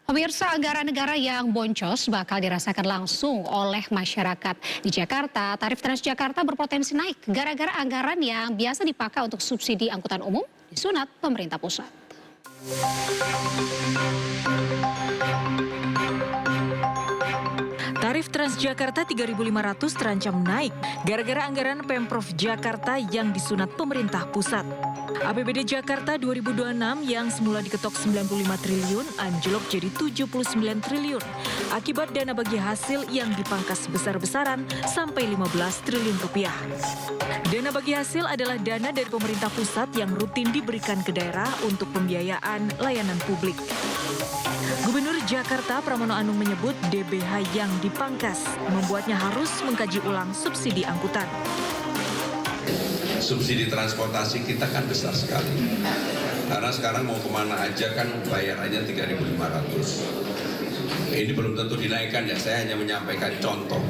Pemirsa, anggaran negara yang boncos bakal dirasakan langsung oleh masyarakat. Di Jakarta, tarif Transjakarta berpotensi naik gara-gara anggaran yang biasa dipakai untuk subsidi angkutan umum disunat pemerintah pusat. Tarif Transjakarta 3.500 terancam naik gara-gara anggaran Pemprov Jakarta yang disunat pemerintah pusat. APBD Jakarta 2026 yang semula diketok 95 triliun anjlok jadi 79 triliun akibat dana bagi hasil yang dipangkas besar-besaran sampai 15 triliun rupiah. Dana bagi hasil adalah dana dari pemerintah pusat yang rutin diberikan ke daerah untuk pembiayaan layanan publik. Gubernur Jakarta Pramono Anung menyebut DBH yang dipangkas membuatnya harus mengkaji ulang subsidi angkutan. Subsidi transportasi kita kan besar sekali. Karena sekarang mau kemana aja kan bayar aja 3.500. Ini belum tentu dinaikkan ya, saya hanya menyampaikan contoh.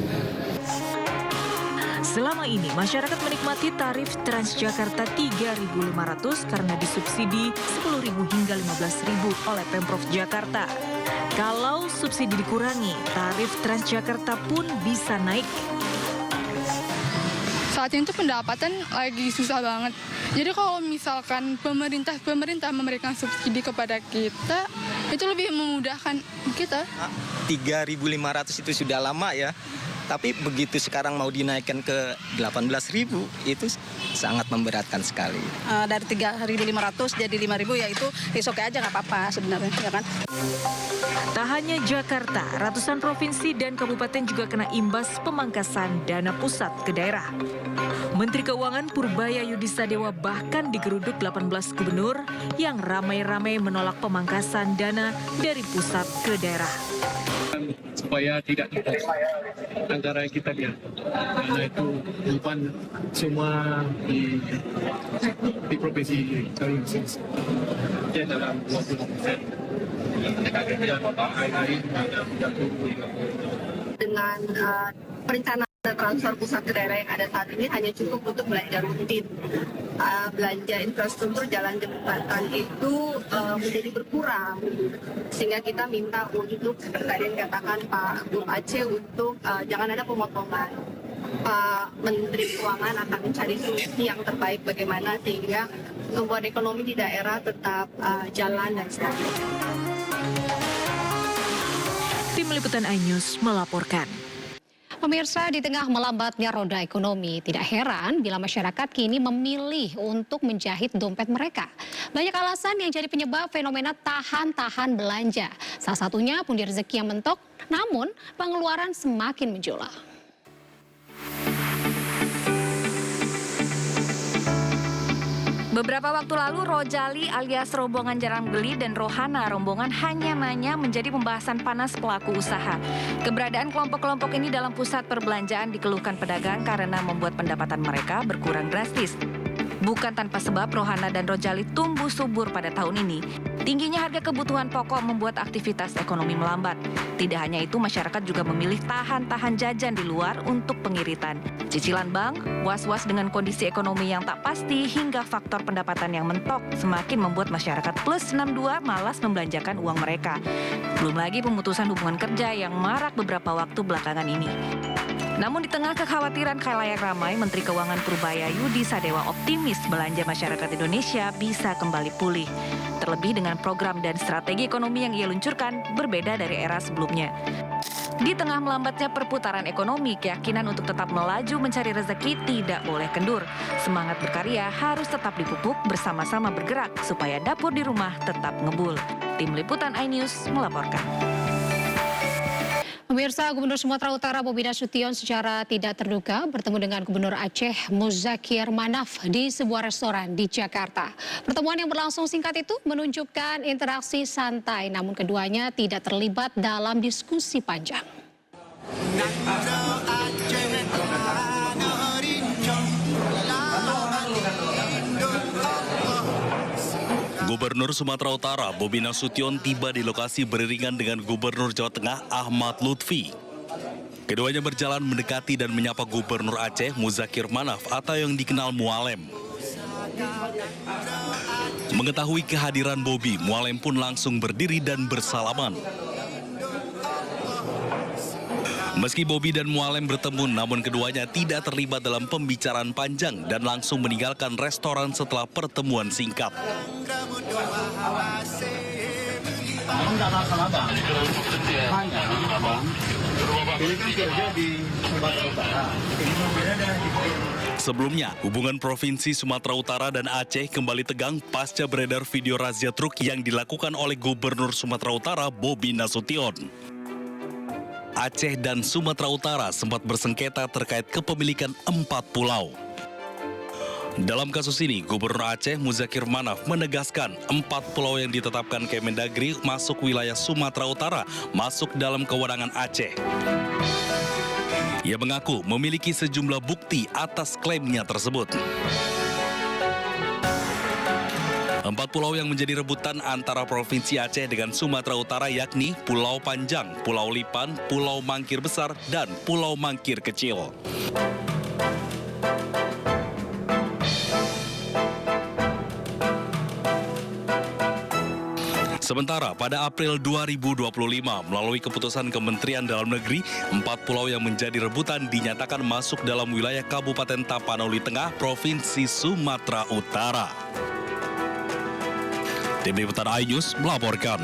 Selama ini masyarakat menikmati tarif Transjakarta 3.500 karena disubsidi 10.000 hingga 15.000 oleh Pemprov Jakarta. Kalau subsidi dikurangi, tarif Transjakarta pun bisa naik. Saat ini tuh pendapatan lagi susah banget. Jadi kalau misalkan pemerintah memberikan subsidi kepada kita, itu lebih memudahkan kita. 3.500 itu sudah lama ya. Tapi begitu sekarang mau dinaikkan ke 18.000 itu sangat memberatkan sekali. Dari 3.500 jadi 5.000 ya itu oke aja nggak apa-apa sebenarnya ya kan. Tak hanya Jakarta, ratusan provinsi dan kabupaten juga kena imbas pemangkasan dana pusat ke daerah. Menteri Keuangan Purbaya Yudisadewa bahkan digeruduk 18 gubernur yang ramai-ramai menolak pemangkasan dana dari pusat ke daerah. Supaya tidak antara kita dia, karena itu beban semua di provinsi Kalimantan dia dalam 20%. Dengan perencanaan transfer pusat ke daerah yang ada saat ini hanya cukup untuk belanja rutin. Belanja infrastruktur jalan jembatan itu menjadi berkurang, sehingga kita minta untuk tadi yang katakan Pak Gub Aceh untuk jangan ada pemotongan. Pak Menteri Keuangan akan mencari solusi yang terbaik bagaimana sehingga membuat ekonomi di daerah tetap jalan dan stabil. Tim Liputan iNews melaporkan. Pemirsa, di tengah melambatnya roda ekonomi, tidak heran bila masyarakat kini memilih untuk menjahit dompet mereka. Banyak alasan yang jadi penyebab fenomena tahan-tahan belanja. Salah satunya pundi rezeki yang mentok, namun pengeluaran semakin menjulang. Beberapa waktu lalu, Rojali alias rombongan jarang beli dan Rohana rombongan hanya nanya menjadi pembahasan panas pelaku usaha. Keberadaan kelompok-kelompok ini dalam pusat perbelanjaan dikeluhkan pedagang karena membuat pendapatan mereka berkurang drastis. Bukan tanpa sebab Rohana dan Rojali tumbuh subur pada tahun ini. Tingginya harga kebutuhan pokok membuat aktivitas ekonomi melambat. Tidak hanya itu, masyarakat juga memilih tahan-tahan jajan di luar untuk pengiritan. Cicilan bank, was-was dengan kondisi ekonomi yang tak pasti, hingga faktor pendapatan yang mentok semakin membuat masyarakat plus 62 malas membelanjakan uang mereka. Belum lagi pemutusan hubungan kerja yang marak beberapa waktu belakangan ini. Namun di tengah kekhawatiran khalayak ramai, Menteri Keuangan Purbaya Yudisadewa optimis belanja masyarakat Indonesia bisa kembali pulih. Terlebih dengan program dan strategi ekonomi yang ia luncurkan berbeda dari era sebelumnya. Di tengah melambatnya perputaran ekonomi, keyakinan untuk tetap melaju mencari rezeki tidak boleh kendur. Semangat berkarya harus tetap dipupuk, bersama-sama bergerak supaya dapur di rumah tetap ngebul. Tim Liputan iNews melaporkan. Pemirsa, Gubernur Sumatera Utara Bobi Nasution secara tidak terduga bertemu dengan Gubernur Aceh Muzakir Manaf di sebuah restoran di Jakarta. Pertemuan yang berlangsung singkat itu menunjukkan interaksi santai, namun keduanya tidak terlibat dalam diskusi panjang. Gubernur Sumatera Utara Bobi Nasution tiba di lokasi beriringan dengan Gubernur Jawa Tengah Ahmad Lutfi. Keduanya berjalan mendekati dan menyapa Gubernur Aceh Muzakir Manaf atau yang dikenal Mualem. Mengetahui kehadiran Bobi, Mualem pun langsung berdiri dan bersalaman. Meski Bobi dan Mualem bertemu, namun keduanya tidak terlibat dalam pembicaraan panjang dan langsung meninggalkan restoran setelah pertemuan singkat. Sebelumnya, hubungan Provinsi Sumatera Utara dan Aceh kembali tegang pasca beredar video razia truk yang dilakukan oleh Gubernur Sumatera Utara Bobi Nasution. Aceh dan Sumatera Utara sempat bersengketa terkait kepemilikan 4 pulau. Dalam kasus ini, Gubernur Aceh Muzakir Manaf menegaskan 4 pulau yang ditetapkan Kemendagri masuk wilayah Sumatera Utara masuk dalam kewenangan Aceh. Ia mengaku memiliki sejumlah bukti atas klaimnya tersebut. 4 pulau yang menjadi rebutan antara Provinsi Aceh dengan Sumatera Utara yakni Pulau Panjang, Pulau Lipan, Pulau Mangkir Besar, dan Pulau Mangkir Kecil. Sementara pada April 2025, melalui keputusan Kementerian Dalam Negeri, 4 pulau yang menjadi rebutan dinyatakan masuk dalam wilayah Kabupaten Tapanuli Tengah, Provinsi Sumatera Utara. Tim Liputan iNews melaporkan.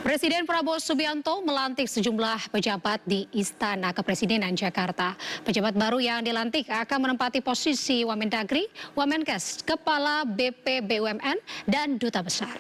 Presiden Prabowo Subianto melantik sejumlah pejabat di Istana Kepresidenan Jakarta. Pejabat baru yang dilantik akan menempati posisi Wamendagri, Wamenkes, Kepala BP BUMN, dan Duta Besar.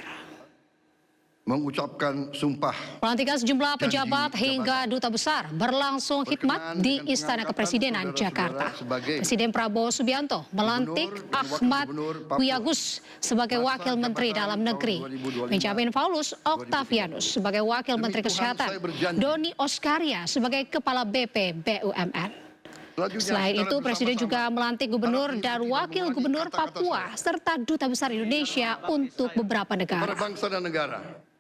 Mengucapkan sumpah. Pelantikan sejumlah pejabat hingga duta besar berlangsung hikmat di Istana Kepresidenan Jakarta. Presiden Prabowo Subianto melantik Ahmad Wiyagus sebagai Wakil Menteri Dalam Negeri, Benjamin Paulus Octavianus sebagai Wakil Menteri Kesehatan, Doni Oskaria sebagai Kepala BP BUMN. Selain itu, Presiden juga melantik Gubernur dan Wakil Gubernur Papua serta Duta Besar Indonesia untuk beberapa negara.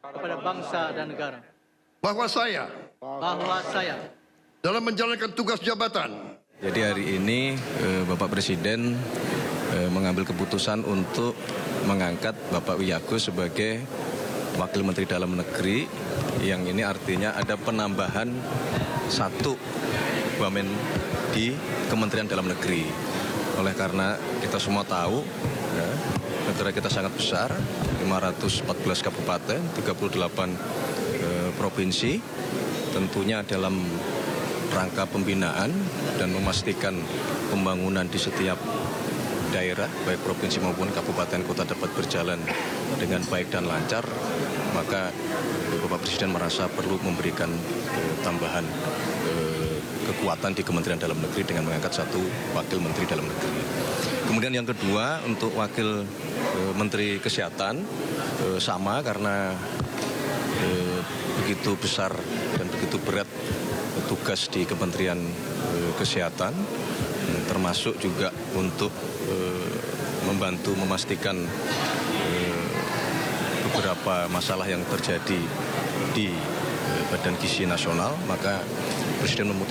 Kepada bangsa dan negara. Bahwa saya dalam menjalankan tugas jabatan. Jadi hari ini Bapak Presiden mengambil keputusan untuk mengangkat Bapak Wiyagus sebagai Wakil Menteri Dalam Negeri, yang ini artinya ada penambahan 1 wamen di Kementerian Dalam Negeri. Oleh karena kita semua tahu, ya, negara kita sangat besar, 514 kabupaten, 38 provinsi, tentunya dalam rangka pembinaan dan memastikan pembangunan di setiap daerah, baik provinsi maupun kabupaten kota dapat berjalan dengan baik dan lancar, maka Bapak Presiden merasa perlu memberikan tambahan kekuatan di Kementerian Dalam Negeri dengan mengangkat 1 Wakil Menteri Dalam Negeri. Kemudian yang kedua, untuk Wakil Menteri Kesehatan sama, karena begitu besar dan begitu berat tugas di Kementerian Kesehatan, termasuk juga untuk membantu memastikan beberapa masalah yang terjadi di Badan Gizi Nasional, maka Presiden memutuskan